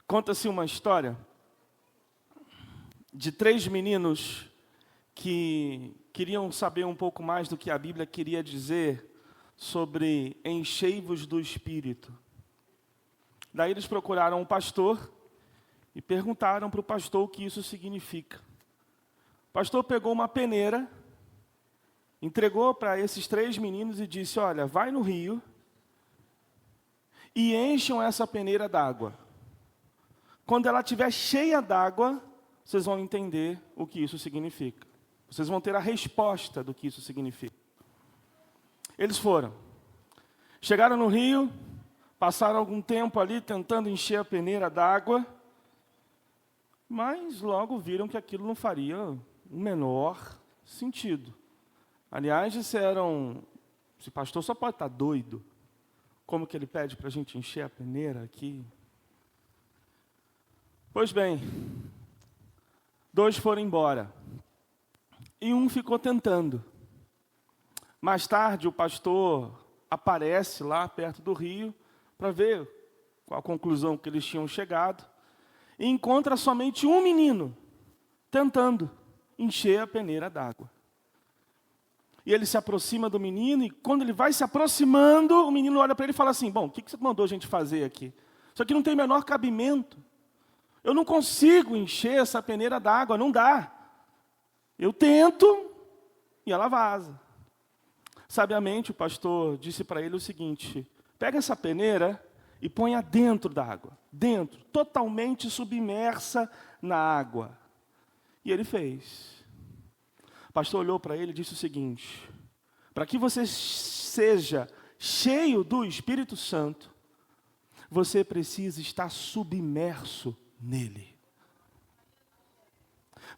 Conta-se uma história de 3 meninos que queriam saber um pouco mais do que a Bíblia queria dizer sobre enchei-vos do Espírito. Daí eles procuraram um pastor e perguntaram para o pastor o que isso significa. O pastor pegou uma peneira, entregou para esses 3 meninos e disse: olha, vai no rio e encham essa peneira d'água. Quando ela estiver cheia d'água, vocês vão entender o que isso significa. Vocês vão ter a resposta do que isso significa. Eles foram. Chegaram no rio, passaram algum tempo ali tentando encher a peneira d'água, mas logo viram que aquilo não faria o menor sentido. Aliás, disseram: esse pastor só pode estar doido. Como que ele pede para a gente encher a peneira aqui? Pois bem, 2 foram embora e um ficou tentando. Mais tarde, o pastor aparece lá perto do rio para ver qual a conclusão que eles tinham chegado e encontra somente um menino tentando encher a peneira d'água. E ele se aproxima do menino e quando ele vai se aproximando, o menino olha para ele e fala assim: bom, o que você mandou a gente fazer aqui? Isso aqui não tem o menor cabimento. Eu não consigo encher essa peneira d'água, não dá. Eu tento e ela vaza. Sabiamente, o pastor disse para ele o seguinte: pega essa peneira e ponha dentro da água. Dentro, totalmente submersa na água. E ele fez. O pastor olhou para ele e disse o seguinte: para que você seja cheio do Espírito Santo, você precisa estar submerso nele.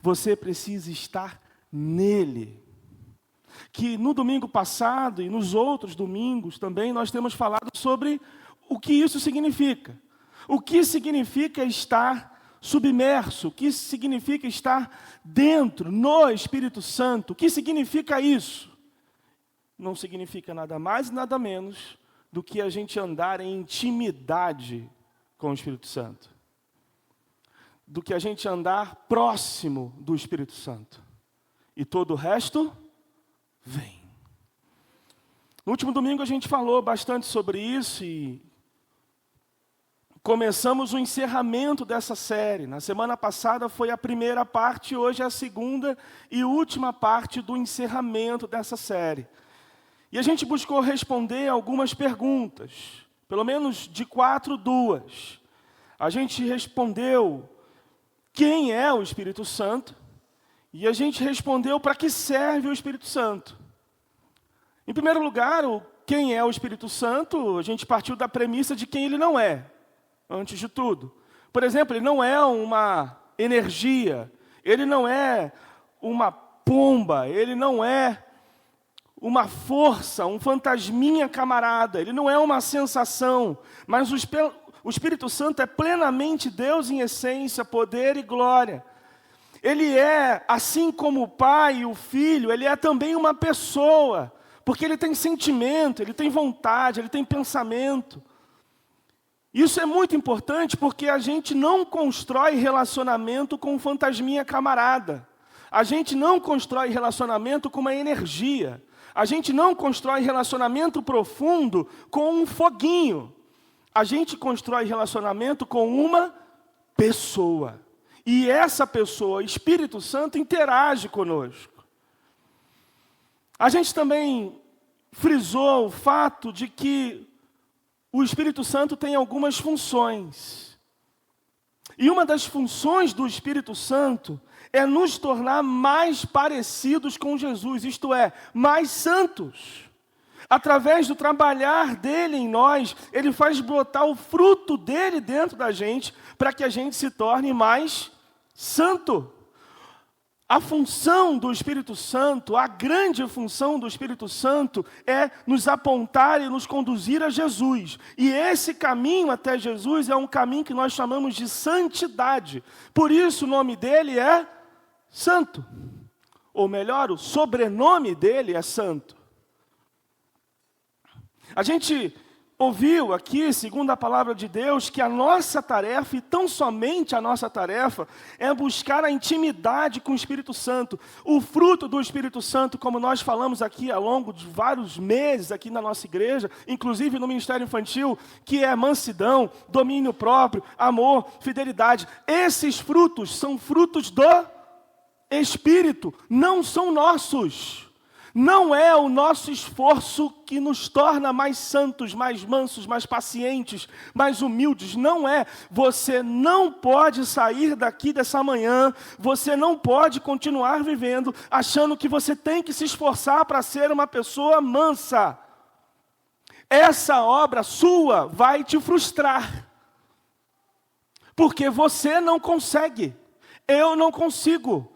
Você precisa estar nele. Que no domingo passado e nos outros domingos também nós temos falado sobre o que isso significa. O que significa estar submerso, o que significa estar dentro, no Espírito Santo. O que significa isso? Não significa nada mais e nada menos do que a gente andar em intimidade com o Espírito Santo. Do que a gente andar próximo do Espírito Santo. E todo o resto vem. No último domingo a gente falou bastante sobre isso e começamos o encerramento dessa série. Na semana passada foi a primeira parte, hoje é a segunda e última parte do encerramento dessa série. E a gente buscou responder algumas perguntas, pelo menos de 4, 2. A gente respondeu quem é o Espírito Santo e a gente respondeu para que serve o Espírito Santo. Em primeiro lugar, quem é o Espírito Santo, a gente partiu da premissa de quem ele não é. Antes de tudo. Por exemplo, ele não é uma energia, ele não é uma pomba, ele não é uma força, um fantasminha camarada, ele não é uma sensação, mas o Espírito Santo é plenamente Deus em essência, poder e glória. Ele é, assim como o Pai e o Filho, ele é também uma pessoa, porque ele tem sentimento, ele tem vontade, ele tem pensamento. Isso é muito importante porque a gente não constrói relacionamento com um fantasminha camarada. A gente não constrói relacionamento com uma energia. A gente não constrói relacionamento profundo com um foguinho. A gente constrói relacionamento com uma pessoa. E essa pessoa, Espírito Santo, interage conosco. A gente também frisou o fato de que o Espírito Santo tem algumas funções. E uma das funções do Espírito Santo é nos tornar mais parecidos com Jesus, isto é, mais santos. Através do trabalhar dele em nós, ele faz brotar o fruto dele dentro da gente, para que a gente se torne mais santo. A função do Espírito Santo, a grande função do Espírito Santo é nos apontar e nos conduzir a Jesus. E esse caminho até Jesus é um caminho que nós chamamos de santidade. Por isso o nome dele é Santo. Ou melhor, o sobrenome dele é Santo. A gente ouviu aqui, segundo a palavra de Deus, que a nossa tarefa, e tão somente a nossa tarefa, é buscar a intimidade com o Espírito Santo. O fruto do Espírito Santo, como nós falamos aqui ao longo de vários meses aqui na nossa igreja, inclusive no Ministério Infantil, que é mansidão, domínio próprio, amor, fidelidade. Esses frutos são frutos do Espírito, não são nossos. Não é o nosso esforço que nos torna mais santos, mais mansos, mais pacientes, mais humildes. Não é. Você não pode sair daqui dessa manhã, você não pode continuar vivendo achando que você tem que se esforçar para ser uma pessoa mansa. Essa obra sua vai te frustrar. Porque você não consegue. Eu não consigo.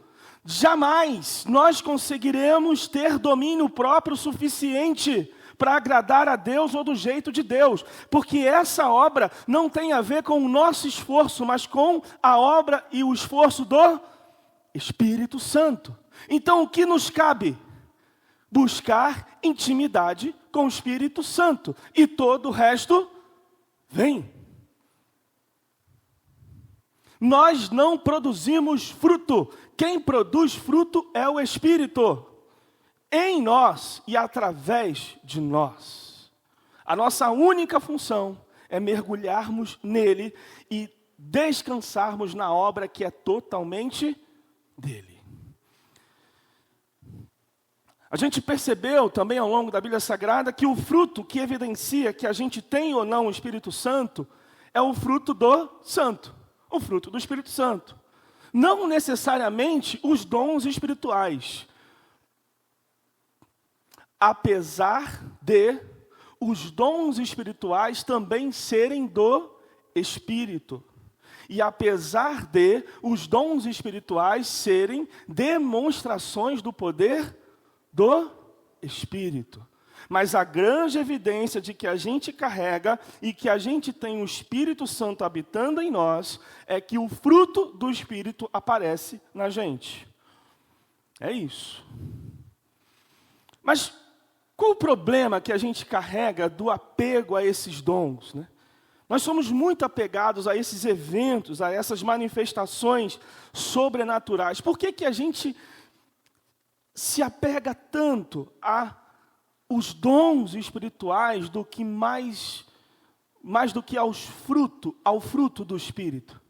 Jamais nós conseguiremos ter domínio próprio suficiente para agradar a Deus ou do jeito de Deus, porque essa obra não tem a ver com o nosso esforço, mas com a obra e o esforço do Espírito Santo. Então, o que nos cabe? Buscar intimidade com o Espírito Santo, e todo o resto vem. Nós não produzimos fruto. Quem produz fruto é o Espírito, em nós e através de nós. A nossa única função é mergulharmos nele e descansarmos na obra que é totalmente dele. A gente percebeu também ao longo da Bíblia Sagrada que o fruto que evidencia que a gente tem ou não o Espírito Santo é o fruto do Santo, o fruto do Espírito Santo. Não necessariamente os dons espirituais. Apesar de os dons espirituais também serem do Espírito. E apesar de os dons espirituais serem demonstrações do poder do Espírito. Mas a grande evidência de que a gente carrega e que a gente tem o Espírito Santo habitando em nós é que o fruto do Espírito aparece na gente. É isso. Mas qual o problema que a gente carrega do apego a esses dons, né? Nós somos muito apegados a esses eventos, a essas manifestações sobrenaturais. Por que que a gente se apega tanto a os dons espirituais do que mais do que ao fruto do Espírito?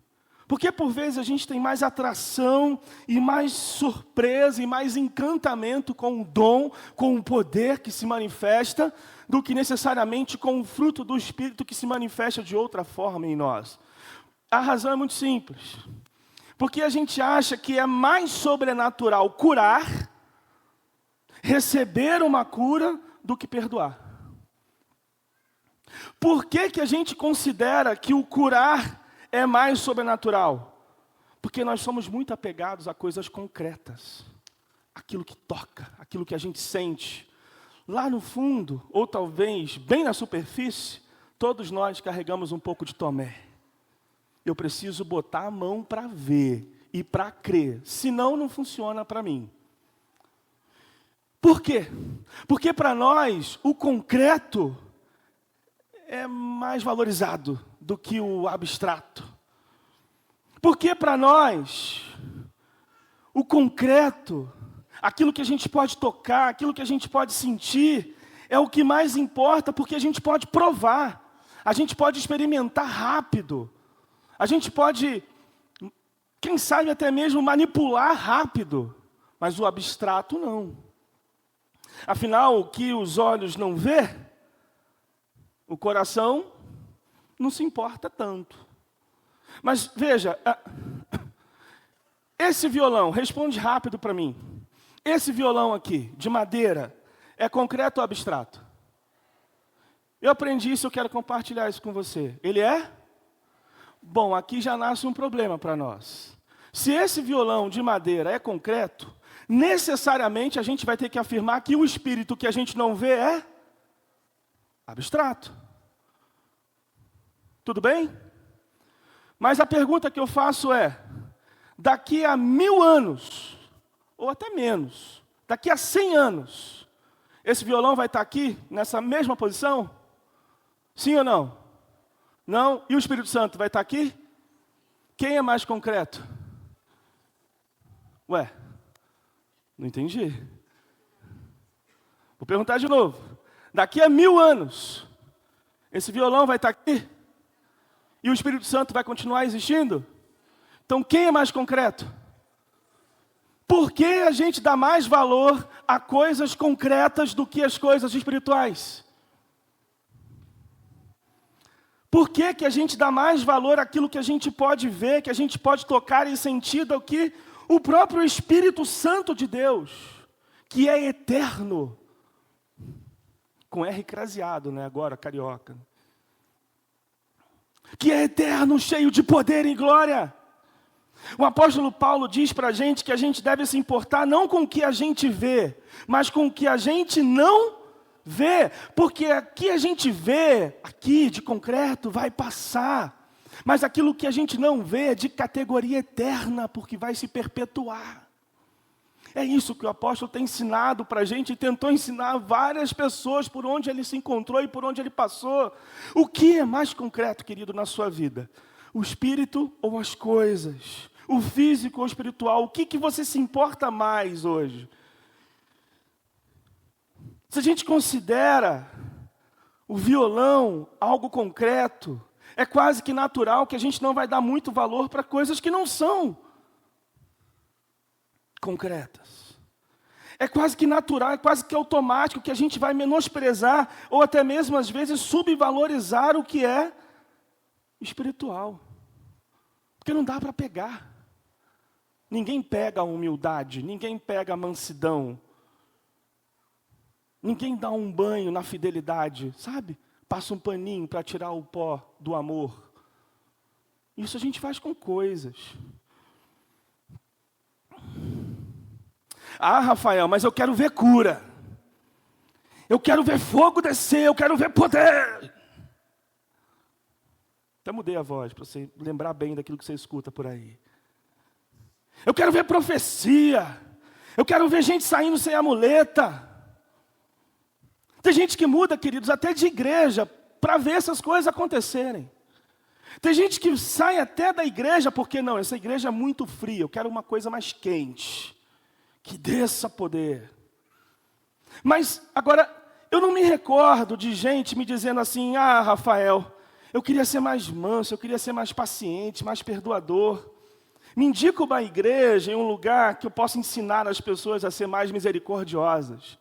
Porque por vezes a gente tem mais atração e mais surpresa e mais encantamento com o dom, com o poder que se manifesta, do que necessariamente com o fruto do Espírito que se manifesta de outra forma em nós. A razão é muito simples. Porque a gente acha que é mais sobrenatural curar, receber uma cura, do que perdoar. Por que que a gente considera que o curar é mais sobrenatural? Porque nós somos muito apegados a coisas concretas. Aquilo que toca, aquilo que a gente sente. Lá no fundo, ou talvez bem na superfície, todos nós carregamos um pouco de Tomé. Eu preciso botar a mão para ver e para crer, senão não funciona para mim. Por quê? Porque para nós o concreto é mais valorizado do que o abstrato. Porque para nós o concreto, aquilo que a gente pode tocar, aquilo que a gente pode sentir, é o que mais importa, porque a gente pode provar, a gente pode experimentar rápido, a gente pode, quem sabe até mesmo manipular rápido, mas o abstrato não. Afinal, o que os olhos não vê, o coração não se importa tanto. Mas veja, esse violão, responde rápido para mim. Esse violão aqui, de madeira, é concreto ou abstrato? Eu aprendi isso, eu quero compartilhar isso com você. Ele é? Bom, aqui já nasce um problema para nós. Se esse violão de madeira é concreto, necessariamente a gente vai ter que afirmar que o espírito que a gente não vê é abstrato. Tudo bem? Mas a pergunta que eu faço é, daqui a 1000 anos, ou até menos, daqui a 100 anos, esse violão vai estar aqui, nessa mesma posição? Sim ou não? Não? E o Espírito Santo vai estar aqui? Quem é mais concreto? Ué, não entendi. Vou perguntar de novo. Daqui a 1000 anos, esse violão vai estar aqui? E o Espírito Santo vai continuar existindo? Então quem é mais concreto? Por que a gente dá mais valor a coisas concretas do que as coisas espirituais? Por que que a gente dá mais valor àquilo que a gente pode ver, que a gente pode tocar e sentir do que o próprio Espírito Santo de Deus, que é eterno? Com R craseado, né? Agora, carioca. Que é eterno, cheio de poder e glória. O apóstolo Paulo diz para a gente que a gente deve se importar não com o que a gente vê, mas com o que a gente não vê. Porque aqui a gente vê, aqui de concreto, vai passar. Mas aquilo que a gente não vê é de categoria eterna, porque vai se perpetuar. É isso que o apóstolo tem ensinado para a gente e tentou ensinar várias pessoas por onde ele se encontrou e por onde ele passou. O que é mais concreto, querido, na sua vida? O espírito ou as coisas? O físico ou o espiritual? O que você se importa mais hoje? Se a gente considera o violão algo concreto, é quase que natural que a gente não vai dar muito valor para coisas que não são concretas. É quase que natural, é quase que automático que a gente vai menosprezar ou até mesmo às vezes subvalorizar o que é espiritual. Porque não dá para pegar. Ninguém pega a humildade, ninguém pega a mansidão. Ninguém dá um banho na fidelidade, sabe? Passa um paninho para tirar o pó do amor. Isso a gente faz com coisas. Ah, Rafael, mas eu quero ver cura. Eu quero ver fogo descer, eu quero ver poder. Até mudei a voz, para você lembrar bem daquilo que você escuta por aí. Eu quero ver profecia. Eu quero ver gente saindo sem a muleta. Tem gente que muda, queridos, até de igreja, para ver essas coisas acontecerem. Tem gente que sai até da igreja, porque não, essa igreja é muito fria, eu quero uma coisa mais quente. Que desça poder. Mas, agora, eu não me recordo de gente me dizendo assim, ah, Rafael, eu queria ser mais manso, eu queria ser mais paciente, mais perdoador. Me indica uma igreja em um lugar que eu possa ensinar as pessoas a ser mais misericordiosas.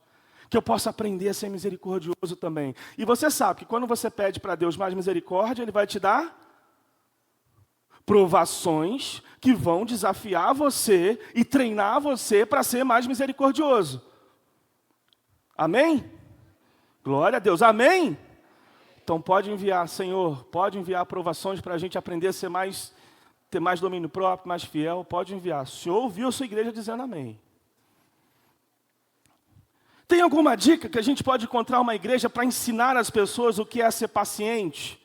Que eu possa aprender a ser misericordioso também. E você sabe que quando você pede para Deus mais misericórdia, Ele vai te dar provações que vão desafiar você e treinar você para ser mais misericordioso. Amém? Glória a Deus. Amém? Então pode enviar, Senhor, pode enviar provações para a gente aprender a ser mais, ter mais domínio próprio, mais fiel. Pode enviar. O Senhor ouviu a sua igreja dizendo amém. Tem alguma dica que a gente pode encontrar uma igreja para ensinar as pessoas o que é ser paciente?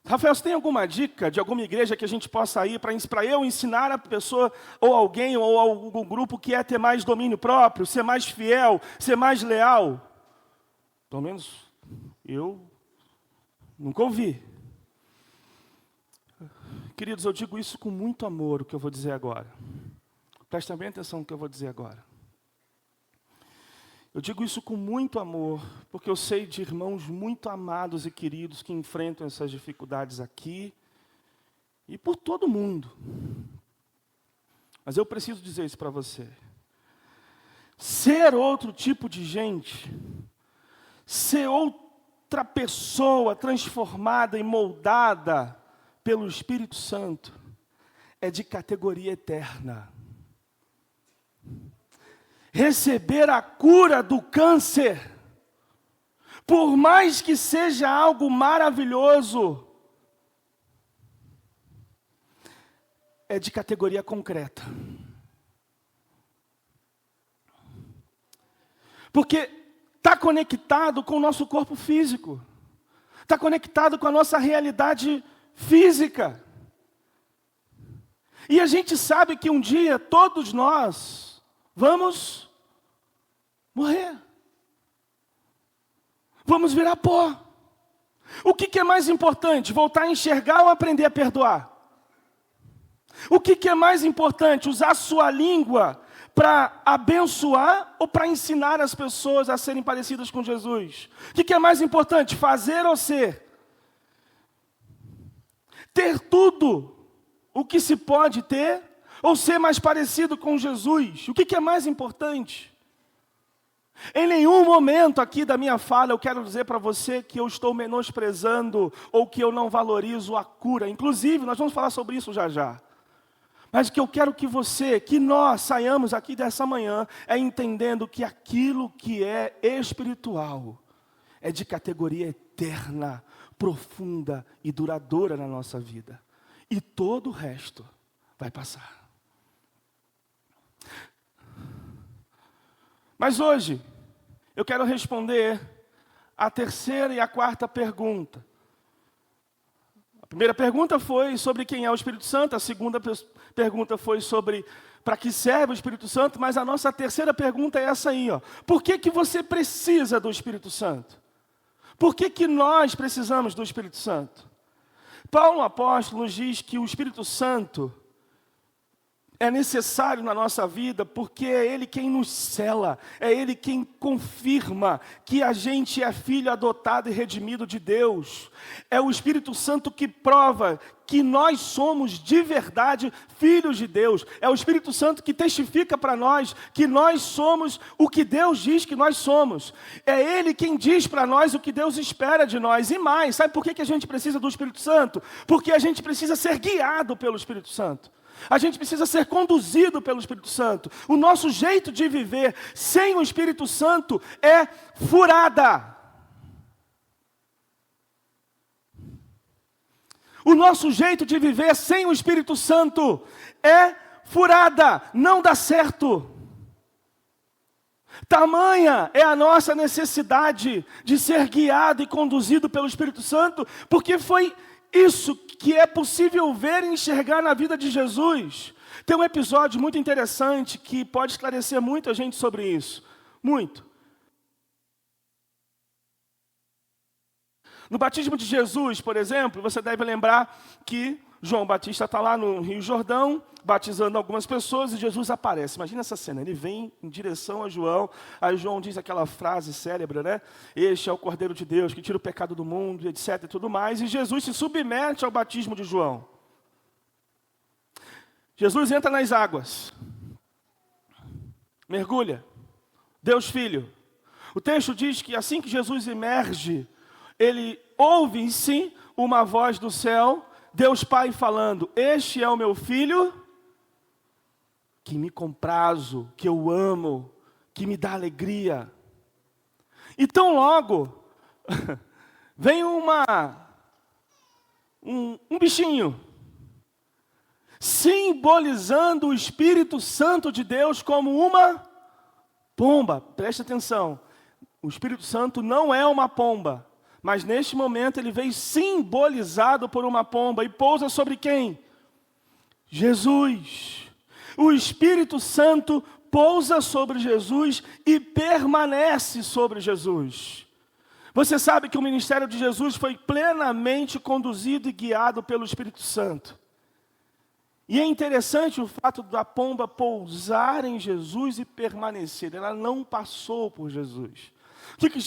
Rafael, você tem alguma dica de alguma igreja que a gente possa ir para eu ensinar a pessoa, ou alguém, ou algum grupo que é ter mais domínio próprio, ser mais fiel, ser mais leal? Pelo menos eu nunca ouvi. Queridos, eu digo isso com muito amor, o que eu vou dizer agora. Prestem bem atenção no que eu vou dizer agora. Eu digo isso com muito amor, porque eu sei de irmãos muito amados e queridos que enfrentam essas dificuldades aqui e por todo mundo. Mas eu preciso dizer isso para você. Ser outro tipo de gente, ser outra pessoa transformada e moldada pelo Espírito Santo, é de categoria eterna. Receber a cura do câncer, por mais que seja algo maravilhoso, é de categoria concreta. Porque está conectado com o nosso corpo físico, está conectado com a nossa realidade física. E a gente sabe que um dia todos nós vamos morrer. Vamos virar pó. O que é mais importante? Voltar a enxergar ou aprender a perdoar? O que é mais importante? Usar a sua língua para abençoar ou para ensinar as pessoas a serem parecidas com Jesus? O que é mais importante? Fazer ou ser? Ter tudo o que se pode ter ou ser mais parecido com Jesus? O que é mais importante? Em nenhum momento aqui da minha fala eu quero dizer para você que eu estou menosprezando ou que eu não valorizo a cura. Inclusive, nós vamos falar sobre isso já já. Mas o que eu quero que nós saiamos aqui dessa manhã é entendendo que aquilo que é espiritual é de categoria eterna, profunda e duradoura na nossa vida. E todo o resto vai passar. Mas hoje, eu quero responder a terceira e a quarta pergunta. A primeira pergunta foi sobre quem é o Espírito Santo, a segunda pergunta foi sobre para que serve o Espírito Santo, mas a nossa terceira pergunta é essa aí, ó. Por que você precisa do Espírito Santo? Por que nós precisamos do Espírito Santo? Paulo, o apóstolo, nos diz que o Espírito Santo é necessário na nossa vida, porque é Ele quem nos sela, é Ele quem confirma que a gente é filho adotado e redimido de Deus. É o Espírito Santo que prova que nós somos de verdade filhos de Deus. É o Espírito Santo que testifica para nós que nós somos o que Deus diz que nós somos. É Ele quem diz para nós o que Deus espera de nós. E mais, sabe por que a gente precisa do Espírito Santo? Porque a gente precisa ser guiado pelo Espírito Santo. A gente precisa ser conduzido pelo Espírito Santo. O nosso jeito de viver sem o Espírito Santo é furada. O nosso jeito de viver sem o Espírito Santo é furada, não dá certo. Tamanha é a nossa necessidade de ser guiado e conduzido pelo Espírito Santo, porque foi isso que é possível ver e enxergar na vida de Jesus. Tem um episódio muito interessante que pode esclarecer muita gente sobre isso. Muito. No batismo de Jesus, por exemplo, você deve lembrar que João Batista está lá no Rio Jordão, batizando algumas pessoas, e Jesus aparece. Imagina essa cena, ele vem em direção a João, aí João diz aquela frase célebre, né? Este é o Cordeiro de Deus, que tira o pecado do mundo, etc. e tudo mais, e Jesus se submete ao batismo de João. Jesus entra nas águas, mergulha, Deus Filho. O texto diz que assim que Jesus emerge, ele ouve sim uma voz do céu, Deus Pai falando: este é o meu Filho, que me comprazo, que eu amo, que me dá alegria. E tão logo, vem um bichinho, simbolizando o Espírito Santo de Deus como uma pomba. Preste atenção, o Espírito Santo não é uma pomba. Mas neste momento ele veio simbolizado por uma pomba e pousa sobre quem? Jesus. O Espírito Santo pousa sobre Jesus e permanece sobre Jesus. Você sabe que o ministério de Jesus foi plenamente conduzido e guiado pelo Espírito Santo. E é interessante o fato da pomba pousar em Jesus e permanecer. Ela não passou por Jesus. O que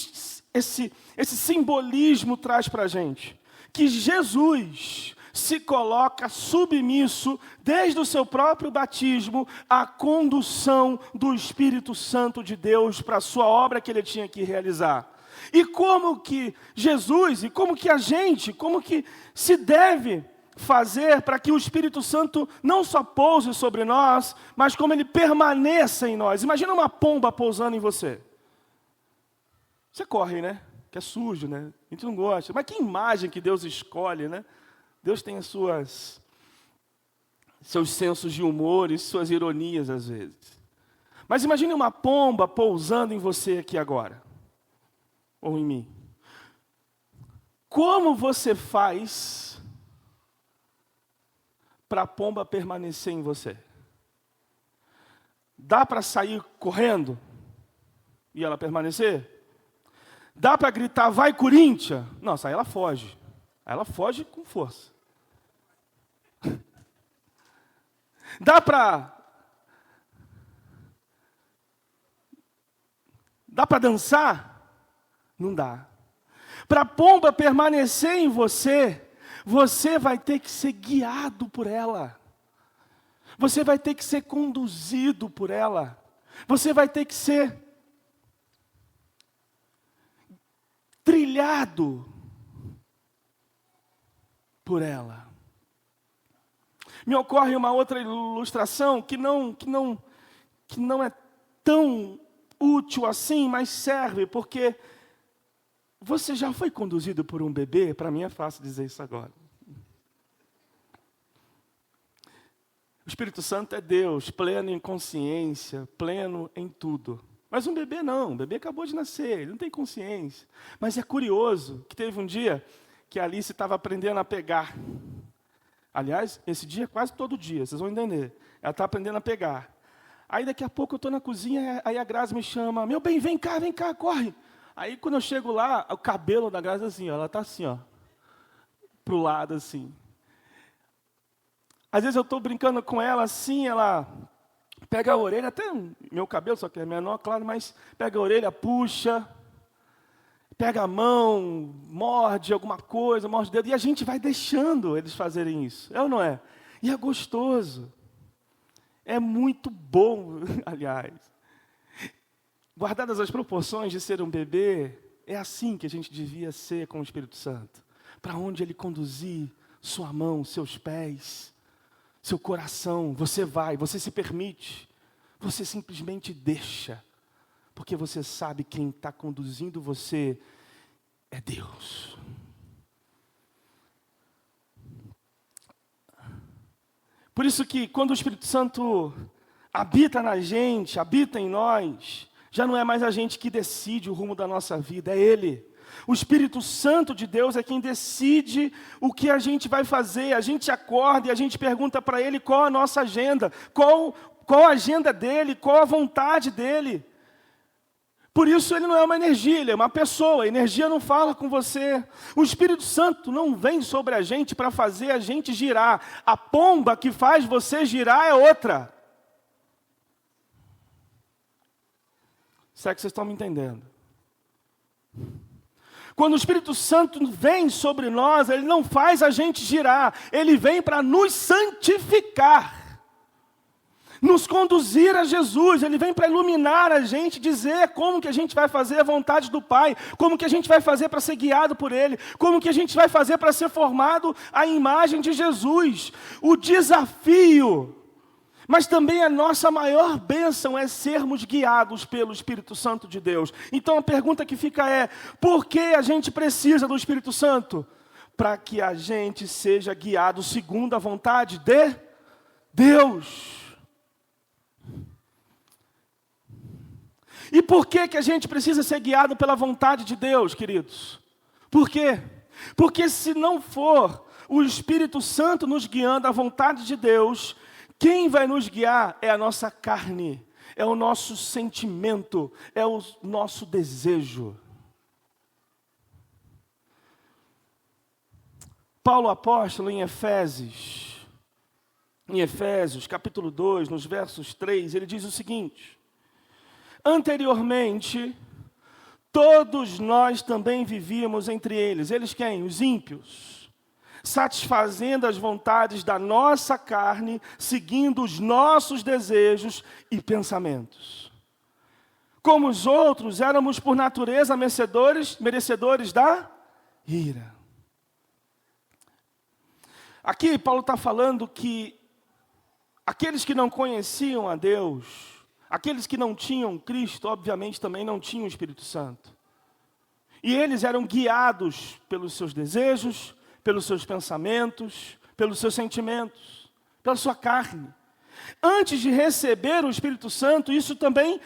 esse simbolismo traz para a gente? Que Jesus se coloca submisso, desde o seu próprio batismo, à condução do Espírito Santo de Deus para a sua obra que ele tinha que realizar. E como que Jesus, e como que a gente, como que se deve fazer para que o Espírito Santo não só pouse sobre nós, mas como ele permaneça em nós. Imagina uma pomba pousando em você. Você corre, né? Que é sujo, né? A gente não gosta. Mas que imagem que Deus escolhe, né? Deus tem seus sensos de humor e suas ironias às vezes. Mas imagine uma pomba pousando em você aqui agora. Ou em mim. Como você faz para a pomba permanecer em você? Dá para sair correndo e ela permanecer? Dá para gritar, vai Corinthians? Nossa, aí ela foge. Aí ela foge com força. Dá para dançar? Não dá. Para a pomba permanecer em você, você vai ter que ser guiado por ela. Você vai ter que ser conduzido por ela. Você vai ter que ser trilhado por ela. Me ocorre uma outra ilustração que não é tão útil assim, mas serve, porque você já foi conduzido por um bebê? Para mim é fácil dizer isso agora. O Espírito Santo é Deus, pleno em consciência, pleno em tudo. Mas um bebê não, um bebê acabou de nascer, ele não tem consciência. Mas é curioso que teve um dia que a Alice estava aprendendo a pegar. Aliás, esse dia é quase todo dia, vocês vão entender. Ela está aprendendo a pegar. Aí daqui a pouco eu estou na cozinha, aí a Grazi me chama, meu bem, vem cá, corre. Aí quando eu chego lá, o cabelo da Grazi assim, ó, ela está assim, ó, pro lado assim. Às vezes eu estou brincando com ela assim, ela pega a orelha, até meu cabelo, só que é menor, claro, mas pega a orelha, puxa, pega a mão, morde alguma coisa, morde o dedo, e a gente vai deixando eles fazerem isso, é ou não é? E é gostoso, é muito bom, aliás. Guardadas as proporções de ser um bebê, é assim que a gente devia ser com o Espírito Santo. Para onde Ele conduzir, sua mão, seus pés, seu coração, você vai, você se permite, você simplesmente deixa, porque você sabe quem está conduzindo você é Deus. Por isso que quando o Espírito Santo habita na gente, habita em nós, já não é mais a gente que decide o rumo da nossa vida, é Ele. O Espírito Santo de Deus é quem decide o que a gente vai fazer. A gente acorda e a gente pergunta para Ele qual a nossa agenda, qual a agenda dEle, qual a vontade dEle. Por isso Ele não é uma energia, Ele é uma pessoa. A energia não fala com você. O Espírito Santo não vem sobre a gente para fazer a gente girar. A pomba que faz você girar é outra. Será que vocês estão me entendendo? Quando o Espírito Santo vem sobre nós, Ele não faz a gente girar, Ele vem para nos santificar, nos conduzir a Jesus, Ele vem para iluminar a gente, dizer como que a gente vai fazer a vontade do Pai, como que a gente vai fazer para ser guiado por Ele, como que a gente vai fazer para ser formado à imagem de Jesus. O desafio, mas também a nossa maior bênção é sermos guiados pelo Espírito Santo de Deus. Então a pergunta que fica é, por que a gente precisa do Espírito Santo? Para que a gente seja guiado segundo a vontade de Deus. E por que a gente precisa ser guiado pela vontade de Deus, queridos? Por quê? Porque se não for o Espírito Santo nos guiando à vontade de Deus, quem vai nos guiar é a nossa carne, é o nosso sentimento, é o nosso desejo. Paulo apóstolo em Efésios capítulo 2, nos versos 3, ele diz o seguinte: anteriormente, todos nós também vivíamos entre eles. Eles quem? Os ímpios. Satisfazendo as vontades da nossa carne, seguindo os nossos desejos e pensamentos. Como os outros, éramos por natureza merecedores da ira. Aqui Paulo está falando que aqueles que não conheciam a Deus, aqueles que não tinham Cristo, obviamente também não tinham o Espírito Santo. E eles eram guiados pelos seus desejos, pelos seus pensamentos, pelos seus sentimentos, pela sua carne. Antes de receber o Espírito Santo, isso também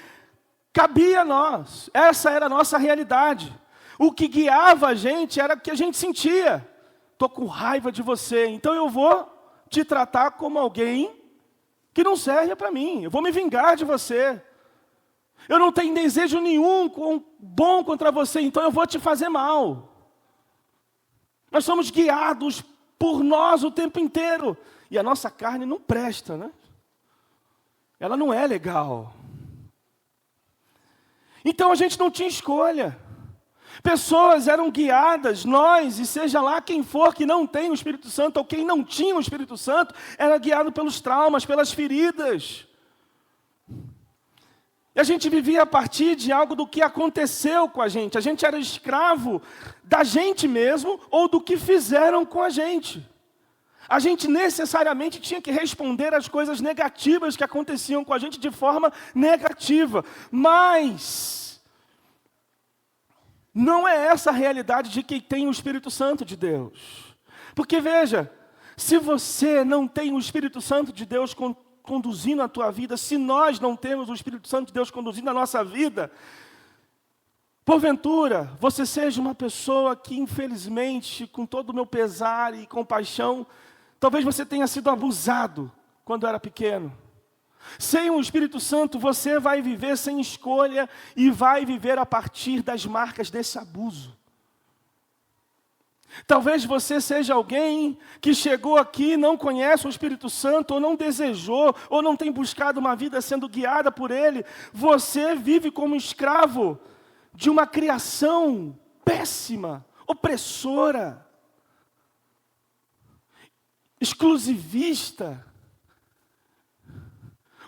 cabia a nós. Essa era a nossa realidade. O que guiava a gente era o que a gente sentia. Estou com raiva de você, então eu vou te tratar como alguém que não serve para mim. Eu vou me vingar de você. Eu não tenho desejo nenhum bom contra você, então eu vou te fazer mal. Nós somos guiados por nós o tempo inteiro. E a nossa carne não presta, né? Ela não é legal. Então a gente não tinha escolha. Pessoas eram guiadas, nós, e seja lá quem for que não tem o Espírito Santo, ou quem não tinha o Espírito Santo, era guiado pelos traumas, pelas feridas. E a gente vivia a partir de algo do que aconteceu com a gente. A gente era escravo da gente mesmo ou do que fizeram com a gente. A gente necessariamente tinha que responder às coisas negativas que aconteciam com a gente de forma negativa. Mas não é essa a realidade de quem tem o Espírito Santo de Deus. Porque veja, se você não tem o Espírito Santo de Deus conduzindo a tua vida, se nós não temos o Espírito Santo de Deus conduzindo a nossa vida, porventura, você seja uma pessoa que, infelizmente, com todo o meu pesar e compaixão, talvez você tenha sido abusado quando era pequeno. Sem o Espírito Santo, você vai viver sem escolha e vai viver a partir das marcas desse abuso. Talvez você seja alguém que chegou aqui, não conhece o Espírito Santo, ou não desejou, ou não tem buscado uma vida sendo guiada por Ele. Você vive como escravo de uma criação péssima, opressora, exclusivista.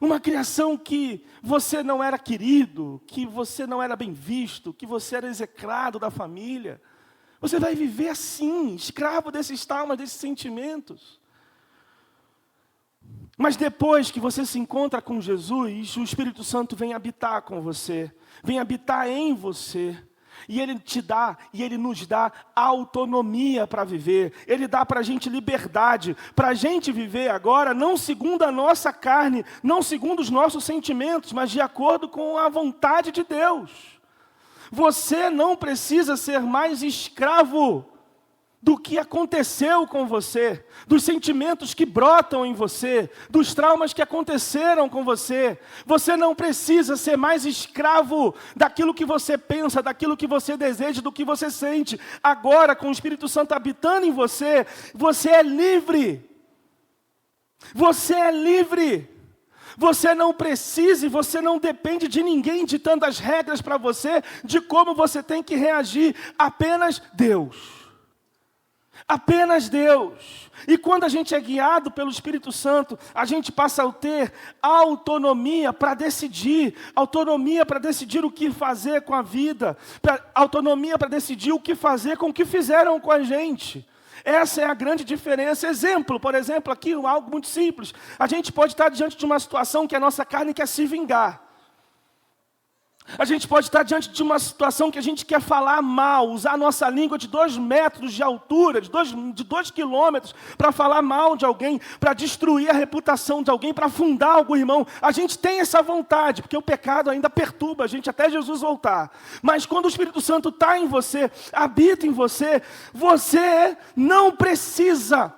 Uma criação que você não era querido, que você não era bem visto, que você era execrado da família. Você vai viver assim, escravo desses traumas, desses sentimentos. Mas depois que você se encontra com Jesus, o Espírito Santo vem habitar com você, vem habitar em você. E Ele te dá, e Ele nos dá autonomia para viver. Ele dá para a gente liberdade, para a gente viver agora, não segundo a nossa carne, não segundo os nossos sentimentos, mas de acordo com a vontade de Deus. Você não precisa ser mais escravo do que aconteceu com você, dos sentimentos que brotam em você, dos traumas que aconteceram com você. Você não precisa ser mais escravo daquilo que você pensa, daquilo que você deseja, do que você sente. Agora, com o Espírito Santo habitando em você, você é livre. Você é livre. Você não precisa e você não depende de ninguém ditando as regras para você, de como você tem que reagir. Apenas Deus. Apenas Deus. E quando a gente é guiado pelo Espírito Santo, a gente passa a ter autonomia para decidir. Autonomia para decidir o que fazer com a vida. Autonomia para decidir o que fazer com o que fizeram com a gente. Essa é a grande diferença. Exemplo, por exemplo, aqui algo muito simples. A gente pode estar diante de uma situação que a nossa carne quer se vingar. A gente pode estar diante de uma situação que a gente quer falar mal, usar a nossa língua de 2 metros de altura, de 2 quilômetros, para falar mal de alguém, para destruir a reputação de alguém, para afundar algum irmão. A gente tem essa vontade, porque o pecado ainda perturba a gente até Jesus voltar. Mas quando o Espírito Santo está em você, habita em você, você não precisa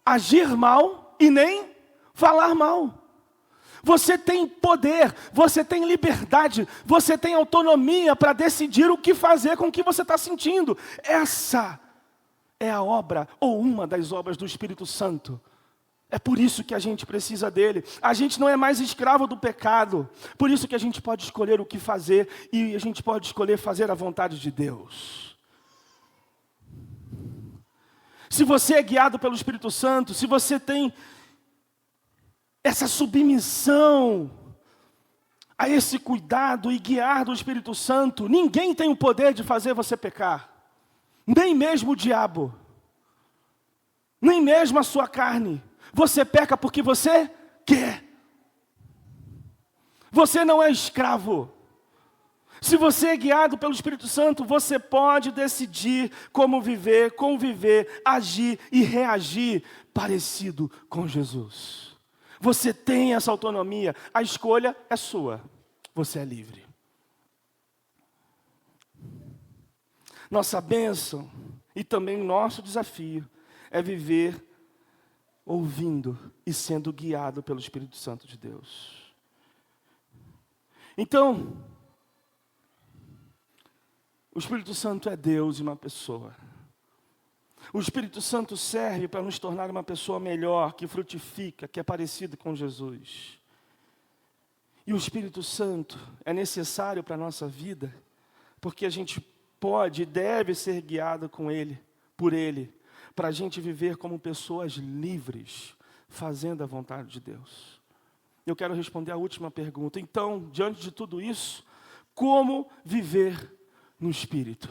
agir mal e nem falar mal. Você tem poder, você tem liberdade, você tem autonomia para decidir o que fazer com o que você está sentindo. Essa é a obra, ou uma das obras do Espírito Santo. É por isso que a gente precisa dele. A gente não é mais escravo do pecado. Por isso que a gente pode escolher o que fazer e a gente pode escolher fazer a vontade de Deus. Se você é guiado pelo Espírito Santo, se você tem essa submissão a esse cuidado e guiar do Espírito Santo, ninguém tem o poder de fazer você pecar. Nem mesmo o diabo. Nem mesmo a sua carne. Você peca porque você quer. Você não é escravo. Se você é guiado pelo Espírito Santo, você pode decidir como viver, conviver, agir e reagir parecido com Jesus. Você tem essa autonomia, a escolha é sua, você é livre. Nossa bênção e também o nosso desafio é viver ouvindo e sendo guiado pelo Espírito Santo de Deus. Então, o Espírito Santo é Deus e uma pessoa. O Espírito Santo serve para nos tornar uma pessoa melhor, que frutifica, que é parecida com Jesus. E o Espírito Santo é necessário para a nossa vida, porque a gente pode e deve ser guiado com Ele, por Ele, para a gente viver como pessoas livres, fazendo a vontade de Deus. Eu quero responder a última pergunta. Então, diante de tudo isso, como viver no Espírito?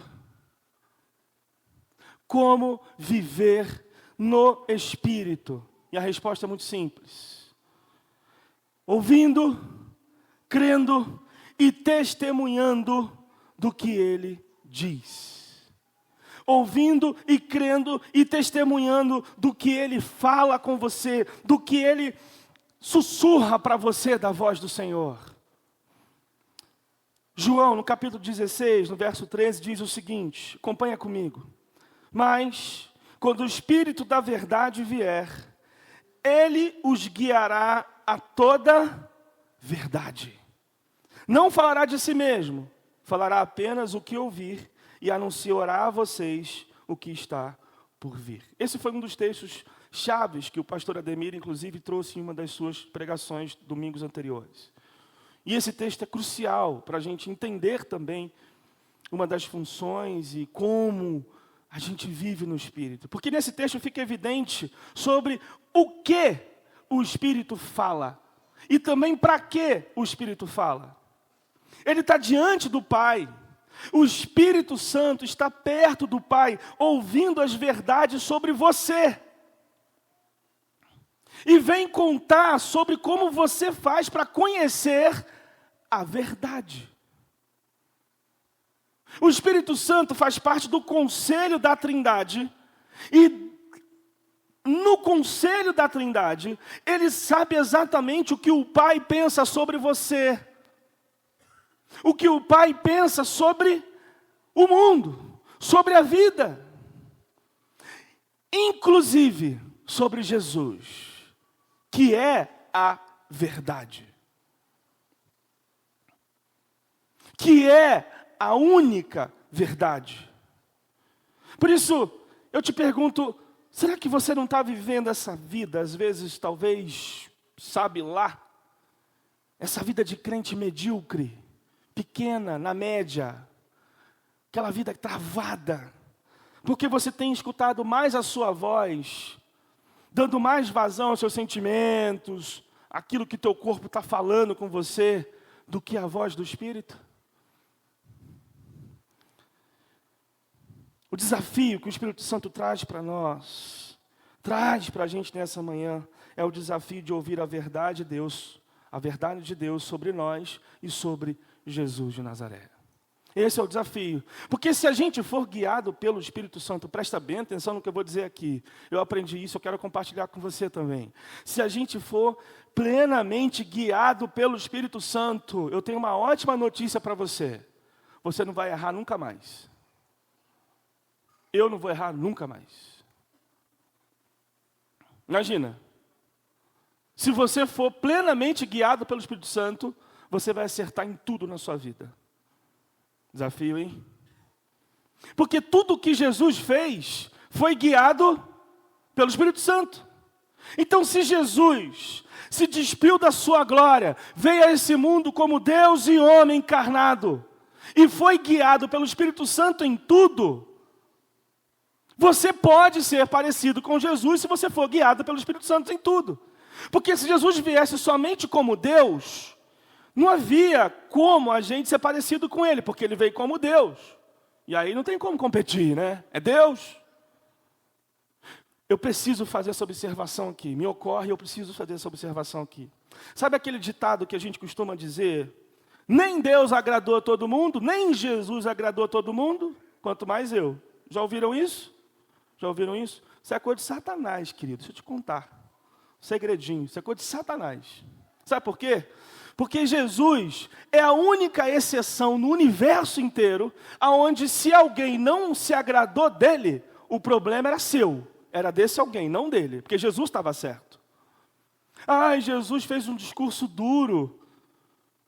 Como viver no Espírito? E a resposta é muito simples. Ouvindo, crendo e testemunhando do que Ele diz. Ouvindo e crendo e testemunhando do que Ele fala com você, do que Ele sussurra para você da voz do Senhor. João, no capítulo 16, no verso 13, diz o seguinte, acompanha comigo. Mas, quando o Espírito da verdade vier, Ele os guiará a toda verdade. Não falará de si mesmo, falará apenas o que ouvir e anunciará a vocês o que está por vir. Esse foi um dos textos chaves que o pastor Ademir, inclusive, trouxe em uma das suas pregações domingos anteriores. E esse texto é crucial para a gente entender também uma das funções e como a gente vive no Espírito. Porque nesse texto fica evidente sobre o que o Espírito fala. E também para que o Espírito fala. Ele está diante do Pai. O Espírito Santo está perto do Pai, ouvindo as verdades sobre você. E vem contar sobre como você faz para conhecer a verdade. O Espírito Santo faz parte do conselho da Trindade. E no conselho da Trindade, ele sabe exatamente o que o Pai pensa sobre você. O que o Pai pensa sobre o mundo, sobre a vida. Inclusive sobre Jesus, que é a verdade. Que é a única verdade. Por isso, eu te pergunto, será que você não está vivendo essa vida, às vezes, talvez, sabe lá, essa vida de crente medíocre, pequena, na média, aquela vida travada, porque você tem escutado mais a sua voz, dando mais vazão aos seus sentimentos, aquilo que teu corpo está falando com você, do que a voz do Espírito? O desafio que o Espírito Santo traz para nós, traz para a gente nessa manhã, é o desafio de ouvir a verdade de Deus sobre nós e sobre Jesus de Nazaré. Esse é o desafio. Porque se a gente for guiado pelo Espírito Santo, presta bem atenção no que eu vou dizer aqui. Eu aprendi isso, eu quero compartilhar com você também. Se a gente for plenamente guiado pelo Espírito Santo, eu tenho uma ótima notícia para você. Você não vai errar nunca mais. Eu não vou errar nunca mais. Imagina. Se você for plenamente guiado pelo Espírito Santo, você vai acertar em tudo na sua vida. Desafio, hein? Porque tudo que Jesus fez foi guiado pelo Espírito Santo. Então, se Jesus se despiu da sua glória, veio a esse mundo como Deus e homem encarnado, e foi guiado pelo Espírito Santo em tudo, você pode ser parecido com Jesus se você for guiado pelo Espírito Santo em tudo. Porque se Jesus viesse somente como Deus, não havia como a gente ser parecido com Ele, porque Ele veio como Deus. E aí não tem como competir, né? É Deus. Eu preciso fazer essa observação aqui. Me ocorre, eu preciso fazer essa observação aqui. Sabe aquele ditado que a gente costuma dizer? Nem Deus agradou a todo mundo, nem Jesus agradou a todo mundo, quanto mais eu. Já ouviram isso? Já ouviram isso? Isso é coisa de Satanás, querido. Deixa eu te contar. Segredinho. Isso é coisa de Satanás. Sabe por quê? Porque Jesus é a única exceção no universo inteiro, aonde se alguém não se agradou dele, o problema era seu. Era desse alguém, não dele. Porque Jesus estava certo. Ai, Jesus fez um discurso duro.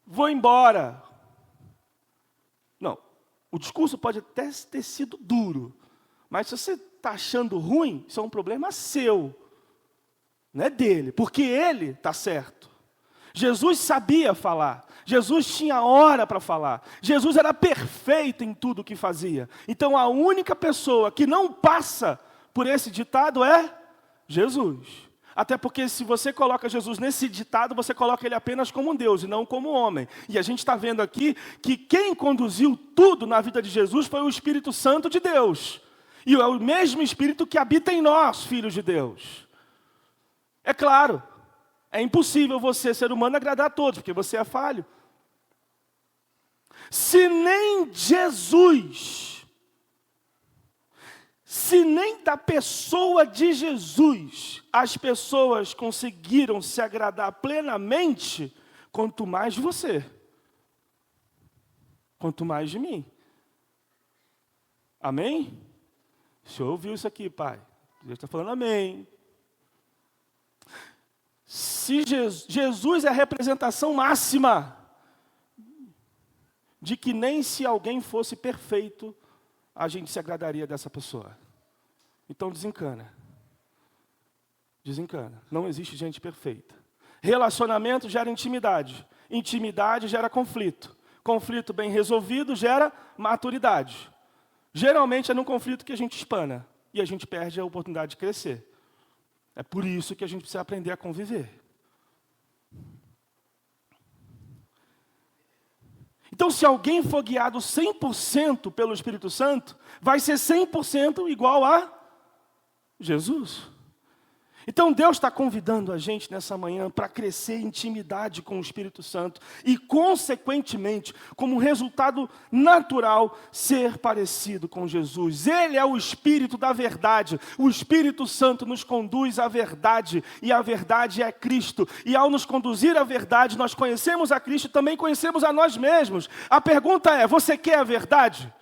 vou embora. Não, o discurso pode até ter sido duro, mas se você está achando ruim, isso é um problema seu, não é dele, porque ele está certo. Jesus sabia falar, Jesus tinha hora para falar, Jesus era perfeito em tudo o que fazia. Então a única pessoa que não passa por esse ditado é Jesus. Até porque se você coloca Jesus nesse ditado, você coloca ele apenas como um Deus e não como homem. E a gente está vendo aqui que quem conduziu tudo na vida de Jesus foi o Espírito Santo de Deus. E é o mesmo Espírito que habita em nós, filhos de Deus. É claro, é impossível você, ser humano, agradar a todos, porque você é falho. Se nem Jesus, se nem da pessoa de Jesus as pessoas conseguiram se agradar plenamente, quanto mais de você, quanto mais de mim. Amém? O senhor ouviu isso aqui, pai? Deus está falando amém. Se Jesus é a representação máxima de que nem se alguém fosse perfeito, a gente se agradaria dessa pessoa. Então desencana. Desencana. Não existe gente perfeita. Relacionamento gera intimidade. Intimidade gera conflito. Conflito bem resolvido gera maturidade. Geralmente é num conflito que a gente espana e a gente perde a oportunidade de crescer. É por isso que a gente precisa aprender a conviver. Então, se alguém for guiado 100% pelo Espírito Santo, vai ser 100% igual a Jesus. Então Deus está convidando a gente nessa manhã para crescer em intimidade com o Espírito Santo e, consequentemente, como resultado natural, ser parecido com Jesus. Ele é o Espírito da verdade. O Espírito Santo nos conduz à verdade e a verdade é Cristo. E ao nos conduzir à verdade, nós conhecemos a Cristo e também conhecemos a nós mesmos. A pergunta é, você quer a verdade?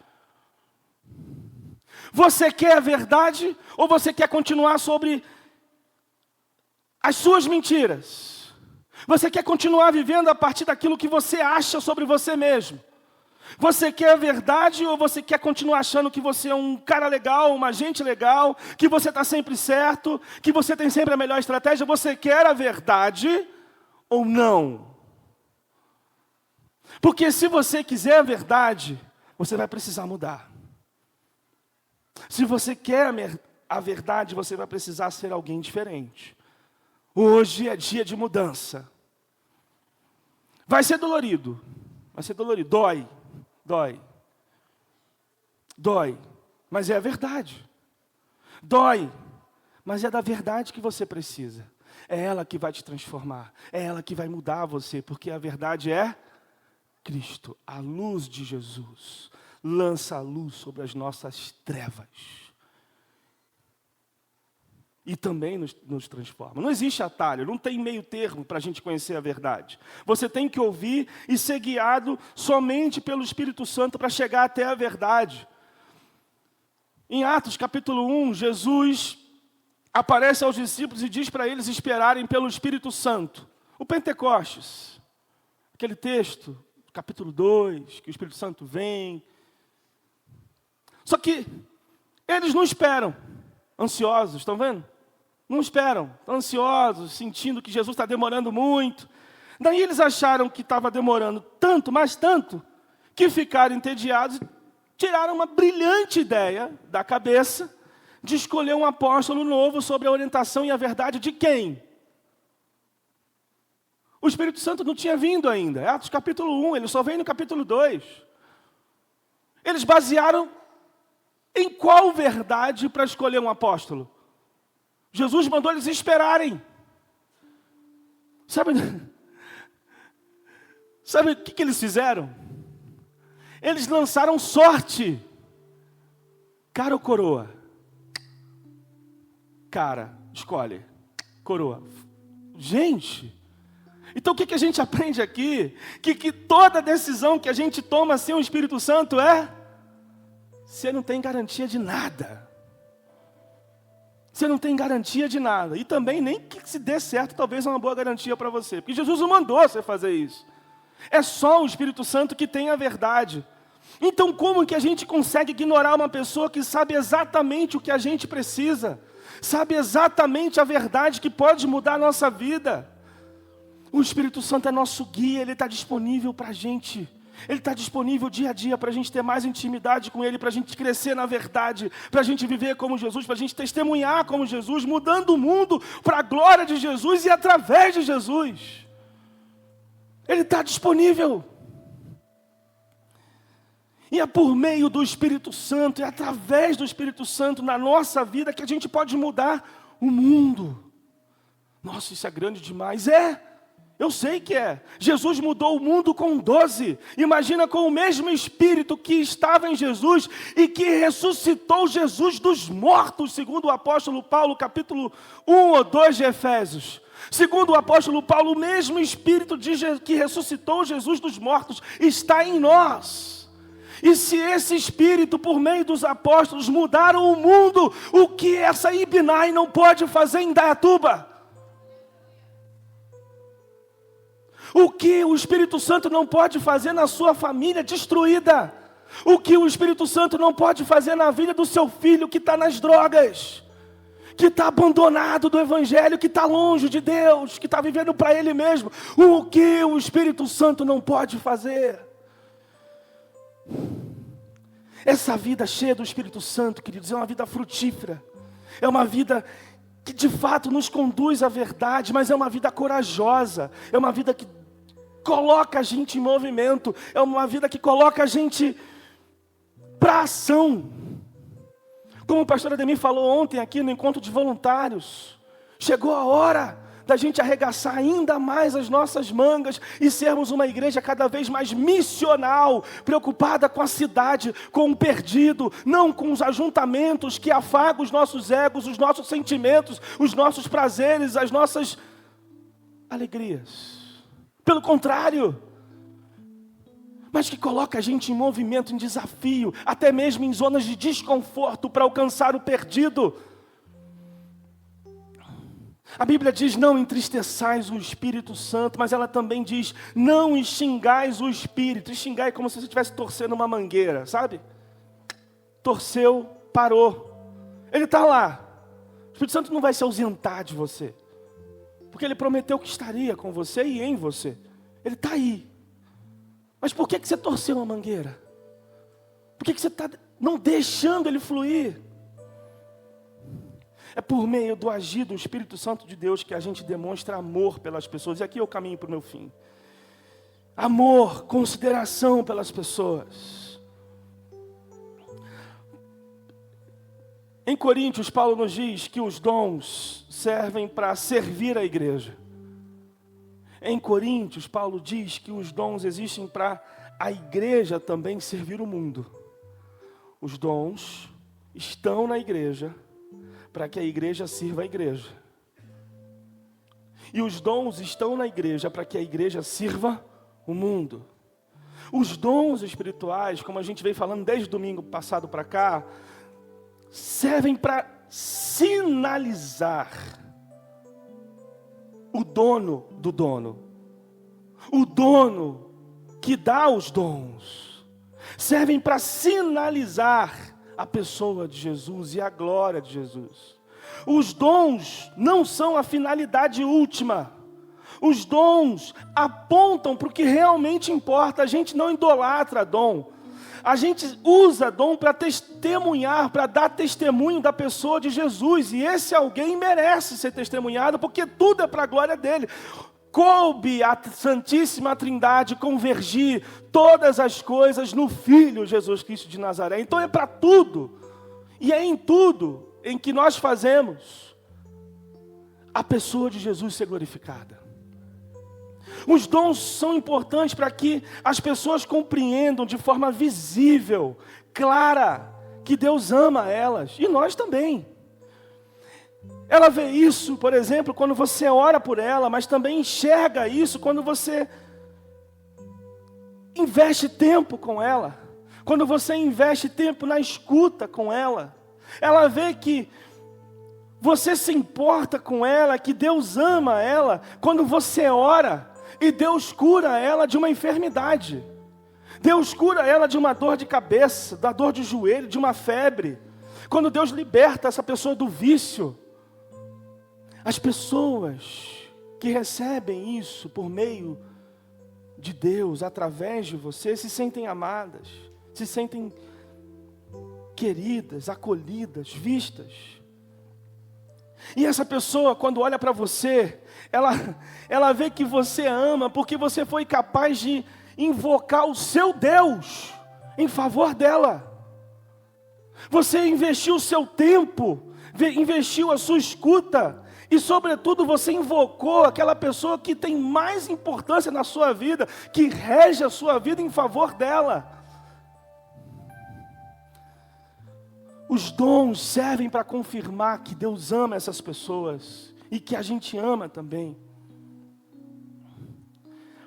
Você quer a verdade ou você quer continuar sobre as suas mentiras? Você quer continuar vivendo a partir daquilo que você acha sobre você mesmo? Você quer a verdade ou você quer continuar achando que você é um cara legal, uma gente legal, que você está sempre certo, que você tem sempre a melhor estratégia? Você quer a verdade ou não? Porque se você quiser a verdade, você vai precisar mudar. Se você quer a verdade, você vai precisar ser alguém diferente. Hoje é dia de mudança. Vai ser dolorido. Vai ser dolorido. Dói. Dói. Dói. Mas é a verdade. Dói. Mas é da verdade que você precisa. É ela que vai te transformar. É ela que vai mudar você. Porque a verdade é Cristo. A luz de Jesus lança a luz sobre as nossas trevas. E também nos transforma. Não existe atalho, não tem meio termo para a gente conhecer a verdade. Você tem que ouvir e ser guiado somente pelo Espírito Santo para chegar até a verdade. Em Atos capítulo 1, Jesus aparece aos discípulos e diz para eles esperarem pelo Espírito Santo. O Pentecostes, aquele texto, capítulo 2, que o Espírito Santo vem. Só que eles não esperam, ansiosos, estão vendo? Não esperam, estão ansiosos, sentindo que Jesus está demorando muito. Daí eles acharam que estava demorando tanto, mas tanto, que ficaram entediados e tiraram uma brilhante ideia da cabeça de escolher um apóstolo novo sobre a orientação e a verdade de quem? O Espírito Santo não tinha vindo ainda. É Atos capítulo 1, ele só vem no capítulo 2. Eles basearam em qual verdade para escolher um apóstolo? Jesus mandou eles esperarem. Sabe o que eles fizeram? Eles lançaram sorte. Cara ou coroa? Cara, escolhe. Coroa. Gente, então o que a gente aprende aqui? Que toda decisão que a gente toma sem o Espírito Santo você não tem garantia de nada. Você não tem garantia de nada. E também nem que se dê certo, talvez é uma boa garantia para você. Porque Jesus não mandou você fazer isso. É só o Espírito Santo que tem a verdade. Então como que a gente consegue ignorar uma pessoa que sabe exatamente o que a gente precisa? Sabe exatamente a verdade que pode mudar a nossa vida? O Espírito Santo é nosso guia, Ele está disponível para a gente. Ele está disponível dia a dia para a gente ter mais intimidade com Ele, para a gente crescer na verdade, para a gente viver como Jesus, para a gente testemunhar como Jesus, mudando o mundo para a glória de Jesus e através de Jesus. Ele está disponível. E é por meio do Espírito Santo, é através do Espírito Santo na nossa vida que a gente pode mudar o mundo. Nossa, isso é grande demais. Eu sei que é. Jesus mudou o mundo com 12. Imagina com o mesmo Espírito que estava em Jesus e que ressuscitou Jesus dos mortos, segundo o apóstolo Paulo, capítulo 1 ou 2 de Efésios. Segundo o apóstolo Paulo, o mesmo Espírito que ressuscitou Jesus dos mortos está em nós. E se esse Espírito, por meio dos apóstolos, mudaram o mundo, o que essa Ibinai não pode fazer em Indaiatuba? O que o Espírito Santo não pode fazer na sua família destruída? O que o Espírito Santo não pode fazer na vida do seu filho que está nas drogas? Que está abandonado do Evangelho, que está longe de Deus, que está vivendo para ele mesmo? O que o Espírito Santo não pode fazer? Essa vida cheia do Espírito Santo, queridos, é uma vida frutífera. É uma vida que de fato nos conduz à verdade, mas é uma vida corajosa. É uma vida que coloca a gente em movimento. É uma vida que coloca a gente para ação. Como o pastor Ademir falou ontem aqui no encontro de voluntários, chegou a hora da gente arregaçar ainda mais as nossas mangas e sermos uma igreja cada vez mais missional, preocupada com a cidade, com o perdido, não com os ajuntamentos que afagam os nossos egos, os nossos sentimentos, os nossos prazeres, as nossas alegrias. Pelo contrário, mas que coloca a gente em movimento, em desafio, até mesmo em zonas de desconforto para alcançar o perdido. A Bíblia diz, não entristeçais o Espírito Santo, mas ela também diz, não extingais o Espírito. Extingar é como se você estivesse torcendo uma mangueira, sabe? Torceu, parou. Ele está lá. O Espírito Santo não vai se ausentar de você, porque Ele prometeu que estaria com você e em você. Ele está aí. Mas por que você torceu a mangueira? Por que você está não deixando Ele fluir? É por meio do agir do Espírito Santo de Deus que a gente demonstra amor pelas pessoas. E aqui eu caminho para o meu fim. Amor, consideração pelas pessoas. Em Coríntios, Paulo nos diz que os dons servem para servir a igreja. Em Coríntios, Paulo diz que os dons existem para a igreja também servir o mundo. Os dons estão na igreja para que a igreja sirva a igreja. E os dons estão na igreja para que a igreja sirva o mundo. Os dons espirituais, como a gente veio falando desde o domingo passado para cá, servem para sinalizar o dono do dono. O dono que dá os dons. Servem para sinalizar a pessoa de Jesus e a glória de Jesus. Os dons não são a finalidade última. Os dons apontam para o que realmente importa. A gente não idolatra dom. A gente usa dom para testemunhar, para dar testemunho da pessoa de Jesus. E esse alguém merece ser testemunhado, porque tudo é para a glória dele. Coube a Santíssima Trindade convergir todas as coisas no Filho Jesus Cristo de Nazaré. Então é para tudo, e é em tudo em que nós fazemos a pessoa de Jesus ser glorificada. Os dons são importantes para que as pessoas compreendam de forma visível, clara, que Deus ama elas, e nós também. Ela vê isso, por exemplo, quando você ora por ela, mas também enxerga isso quando você investe tempo com ela, quando você investe tempo na escuta com ela. Ela vê que você se importa com ela, que Deus ama ela, quando você ora, e Deus cura ela de uma enfermidade. Deus cura ela de uma dor de cabeça, da dor de joelho, de uma febre. Quando Deus liberta essa pessoa do vício, as pessoas que recebem isso por meio de Deus, através de você, se sentem amadas, se sentem queridas, acolhidas, vistas. E essa pessoa, quando olha para você, ela vê que você ama, porque você foi capaz de invocar o seu Deus em favor dela. Você investiu o seu tempo, investiu a sua escuta, e sobretudo você invocou aquela pessoa que tem mais importância na sua vida, que rege a sua vida em favor dela. Os dons servem para confirmar que Deus ama essas pessoas e que a gente ama também.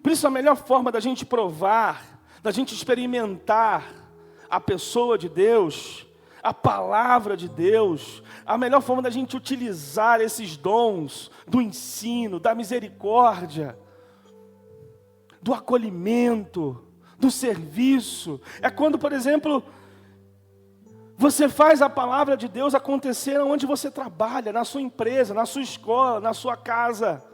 Por isso a melhor forma da gente provar, da gente experimentar a pessoa de Deus, a palavra de Deus, a melhor forma da gente utilizar esses dons do ensino, da misericórdia, do acolhimento, do serviço, é quando, por exemplo, você faz a palavra de Deus acontecer onde você trabalha, na sua empresa, na sua escola, na sua casa.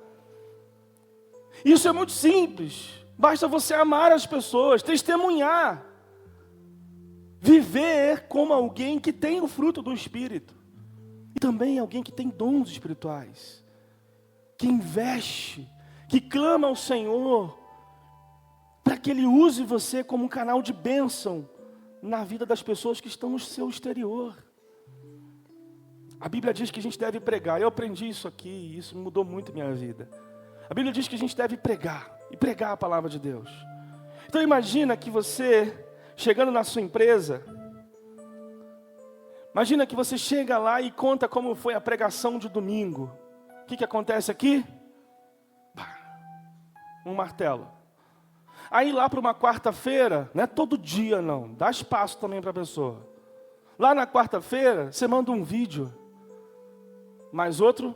Isso é muito simples. Basta você amar as pessoas, testemunhar. Viver como alguém que tem o fruto do Espírito. E também alguém que tem dons espirituais. Que investe, que clama ao Senhor, para que Ele use você como um canal de bênção na vida das pessoas que estão no seu exterior. A Bíblia diz que a gente deve pregar. Eu aprendi isso aqui e isso mudou muito a minha vida. A Bíblia diz que a gente deve pregar, e pregar a palavra de Deus. Então imagina que você, chegando na sua empresa, imagina que você chega lá e conta como foi a pregação de domingo. O que acontece aqui? Um martelo. Aí lá para uma quarta-feira, não é todo dia não, dá espaço também para a pessoa. Lá na quarta-feira, você manda um vídeo, mais outro,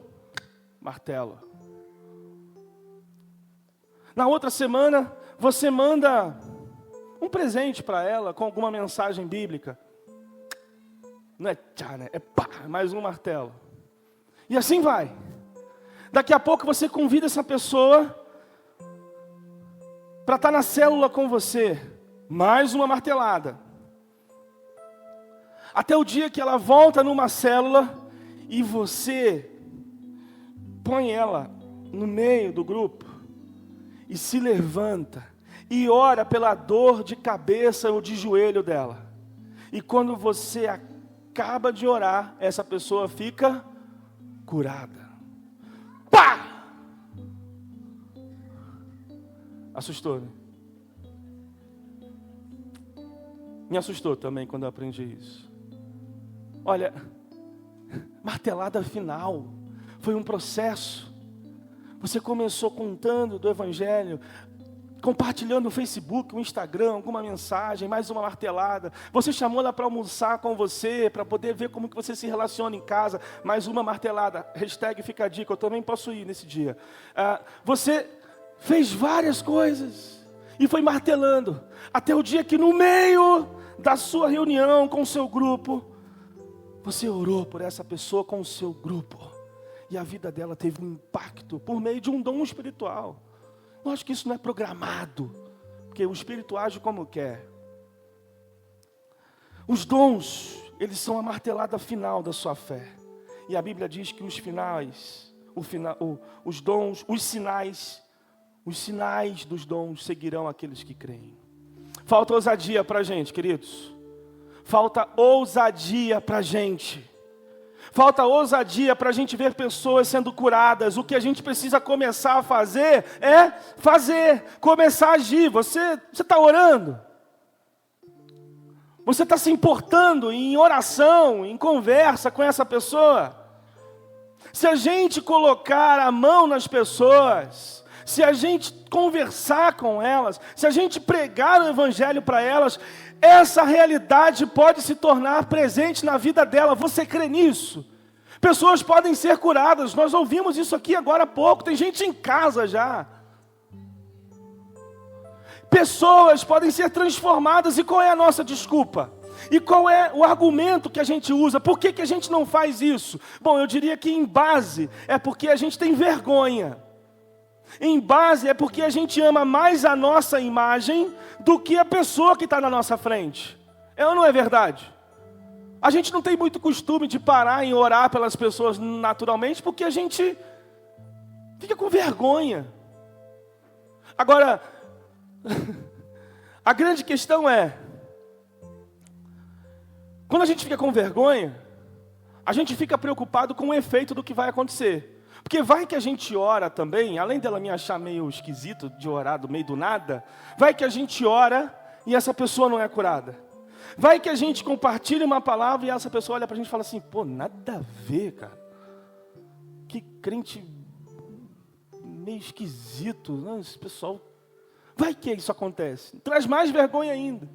martelo. Na outra semana, você manda um presente para ela com alguma mensagem bíblica. Não é tchá, né? É pá, mais um martelo. E assim vai. Daqui a pouco você convida essa pessoa para estar na célula com você. Mais uma martelada. Até o dia que ela volta numa célula e você põe ela no meio do grupo e se levanta e ora pela dor de cabeça ou de joelho dela. E quando você acaba de orar, essa pessoa fica curada. Pá! Assustou, né? Me assustou também quando eu aprendi isso. Olha, martelada final. Foi um processo. Você começou contando do Evangelho, compartilhando no Facebook, no Instagram, alguma mensagem, mais uma martelada. Você chamou ela para almoçar com você, para poder ver como que você se relaciona em casa. Mais uma martelada. Hashtag fica a dica, eu também posso ir nesse dia. Você fez várias coisas e foi martelando. Até o dia que no meio da sua reunião com o seu grupo, você orou por essa pessoa com o seu grupo. E a vida dela teve um impacto por meio de um dom espiritual. Lógico que isso não é programado, porque o Espírito age como quer. Os dons, eles são a martelada final da sua fé. E a Bíblia diz que os dons, os sinais dos dons seguirão aqueles que creem. Falta ousadia para a gente, queridos. Falta ousadia para a gente. Falta ousadia para a gente ver pessoas sendo curadas. O que a gente precisa começar a fazer é começar a agir. Você está orando? Você está se importando em oração, em conversa com essa pessoa? Se a gente colocar a mão nas pessoas, se a gente conversar com elas, se a gente pregar o Evangelho para elas, essa realidade pode se tornar presente na vida dela. Você crê nisso? Pessoas podem ser curadas. Nós ouvimos isso aqui agora há pouco. Tem gente em casa já. Pessoas podem ser transformadas. E qual é a nossa desculpa? E qual é o argumento que a gente usa? Por que a gente não faz isso? Bom, eu diria que em base é porque a gente tem vergonha. Em base é porque a gente ama mais a nossa imagem do que a pessoa que está na nossa frente. É ou não é verdade? A gente não tem muito costume de parar e orar pelas pessoas naturalmente, porque a gente fica com vergonha. Agora, a grande questão é, quando a gente fica com vergonha, a gente fica preocupado com o efeito do que vai acontecer. Porque vai que a gente ora também, além dela me achar meio esquisito de orar do meio do nada, vai que a gente ora e essa pessoa não é curada. Vai que a gente compartilha uma palavra e essa pessoa olha pra gente e fala assim, pô, nada a ver, cara. Que crente meio esquisito, né? Esse pessoal... Vai que isso acontece. Traz mais vergonha ainda.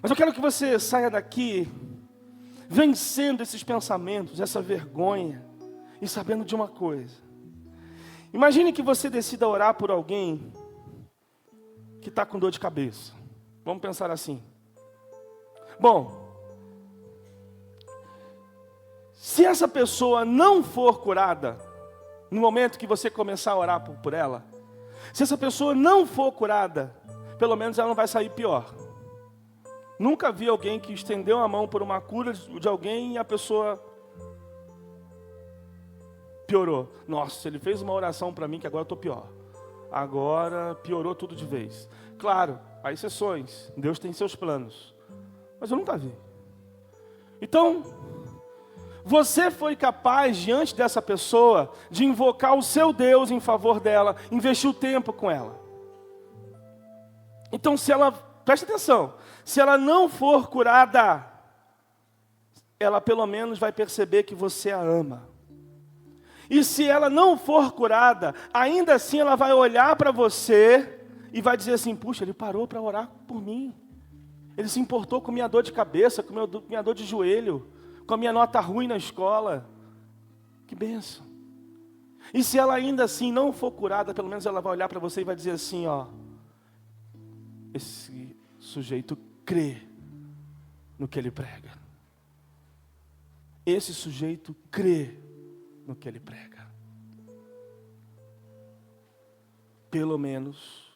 Mas eu quero que você saia daqui vencendo esses pensamentos, essa vergonha, e sabendo de uma coisa. Imagine que você decida orar por alguém que está com dor de cabeça. Vamos pensar assim. Bom, se essa pessoa não for curada, no momento que você começar a orar por ela, se essa pessoa não for curada, pelo menos ela não vai sair pior. Nunca vi alguém que estendeu a mão por uma cura de alguém e a pessoa piorou. Nossa, ele fez uma oração para mim que agora eu estou pior. Agora piorou tudo de vez. Claro, há exceções. Deus tem seus planos. Mas eu nunca vi. Então, você foi capaz, diante dessa pessoa, de invocar o seu Deus em favor dela, investir o tempo com ela. Então, se ela, preste atenção, se ela não for curada, ela pelo menos vai perceber que você a ama. E se ela não for curada, ainda assim ela vai olhar para você e vai dizer assim, puxa, ele parou para orar por mim. Ele se importou com minha dor de cabeça, com minha dor de joelho, com a minha nota ruim na escola. Que bênção. E se ela ainda assim não for curada, pelo menos ela vai olhar para você e vai dizer assim, ó, esse sujeito crê no que ele prega. Esse sujeito crê no que ele prega. Pelo menos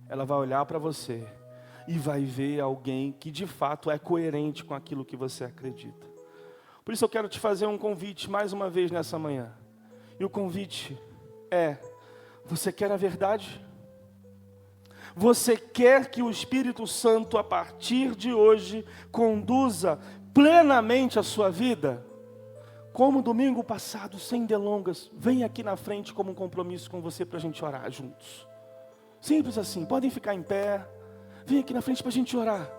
ela vai olhar para você e vai ver alguém que de fato é coerente com aquilo que você acredita. Por isso eu quero te fazer um convite mais uma vez nessa manhã. E o convite é, você quer a verdade? Você quer que o Espírito Santo, a partir de hoje, conduza plenamente a sua vida? Como domingo passado, sem delongas, vem aqui na frente como um compromisso com você para a gente orar juntos. Simples assim, podem ficar em pé. Vem aqui na frente para a gente orar.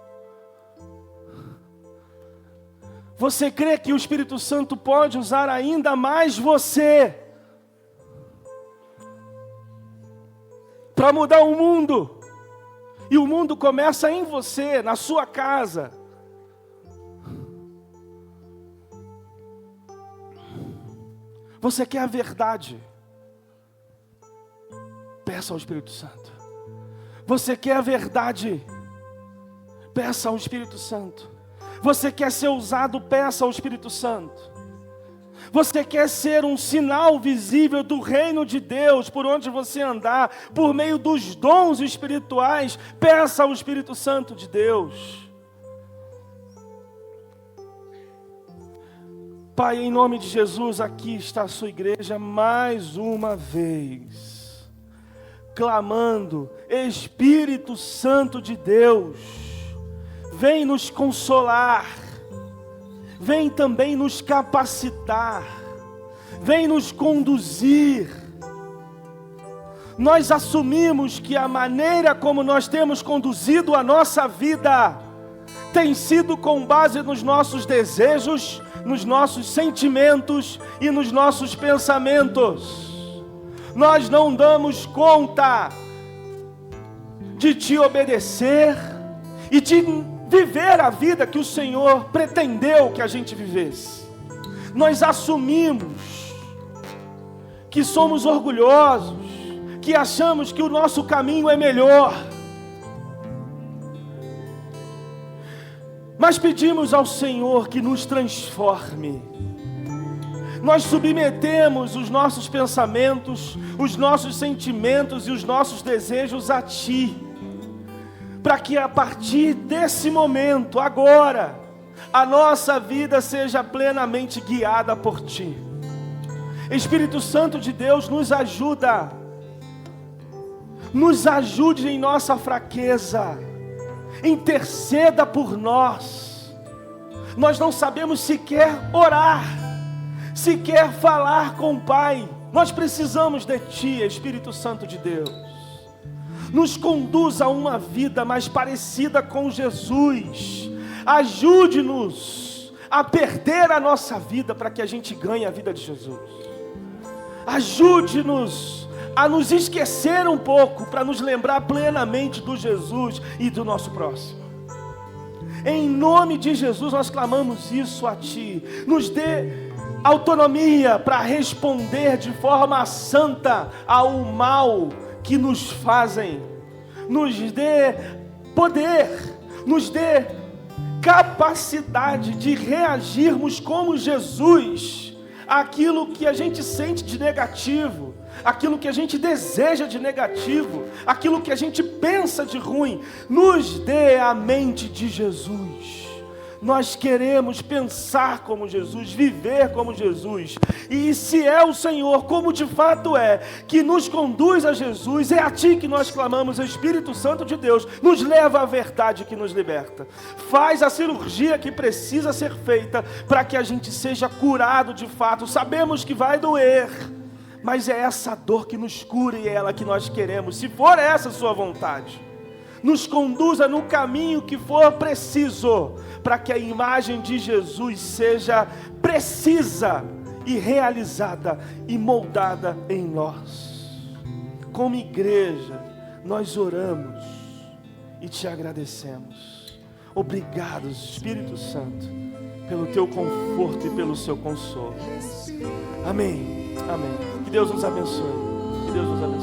Você crê que o Espírito Santo pode usar ainda mais você para mudar o mundo? E o mundo começa em você, na sua casa. Você quer a verdade? Peça ao Espírito Santo. Você quer a verdade? Peça ao Espírito Santo. Você quer ser usado? Peça ao Espírito Santo. Você quer ser um sinal visível do reino de Deus por onde você andar, por meio dos dons espirituais? Peça ao Espírito Santo de Deus. Pai, em nome de Jesus, aqui está a sua igreja mais uma vez, clamando, Espírito Santo de Deus, vem nos consolar, vem também nos capacitar, vem nos conduzir. Nós assumimos que a maneira como nós temos conduzido a nossa vida tem sido com base nos nossos desejos, nos nossos sentimentos e nos nossos pensamentos. Nós não damos conta de te obedecer e de viver a vida que o Senhor pretendeu que a gente vivesse. Nós assumimos que somos orgulhosos, que achamos que o nosso caminho é melhor. Mas pedimos ao Senhor que nos transforme. Nós submetemos os nossos pensamentos, os nossos sentimentos e os nossos desejos a Ti, para que a partir desse momento, agora, a nossa vida seja plenamente guiada por Ti. Espírito Santo de Deus, nos ajuda. Nos ajude em nossa fraqueza. Interceda por nós. Nós não sabemos sequer orar, sequer falar com o Pai. Nós precisamos de Ti, Espírito Santo de Deus. Nos conduza a uma vida mais parecida com Jesus. Ajude-nos a perder a nossa vida para que a gente ganhe a vida de Jesus. Ajude-nos a nos esquecer um pouco para nos lembrar plenamente do Jesus e do nosso próximo. Em nome de Jesus nós clamamos isso a Ti. Nos dê autonomia para responder de forma santa ao mal que nos fazem. Nos dê poder, nos dê capacidade de reagirmos como Jesus àquilo que a gente sente de negativo, aquilo que a gente deseja de negativo, aquilo que a gente pensa de ruim. Nos dê a mente de Jesus. Nós queremos pensar como Jesus, viver como Jesus. E se é o Senhor, como de fato é, que nos conduz a Jesus, é a Ti que nós clamamos. Espírito Santo de Deus, nos leva à verdade que nos liberta. Faz a cirurgia que precisa ser feita para que a gente seja curado de fato. Sabemos que vai doer, mas é essa dor que nos cura e é ela que nós queremos. Se for essa a Sua vontade, nos conduza no caminho que for preciso, para que a imagem de Jesus seja precisa e realizada e moldada em nós. Como igreja, nós oramos e Te agradecemos. Obrigado, Espírito Santo, pelo Teu conforto e pelo Seu consolo. Amém. Amém. Que Deus nos abençoe. Que Deus nos abençoe.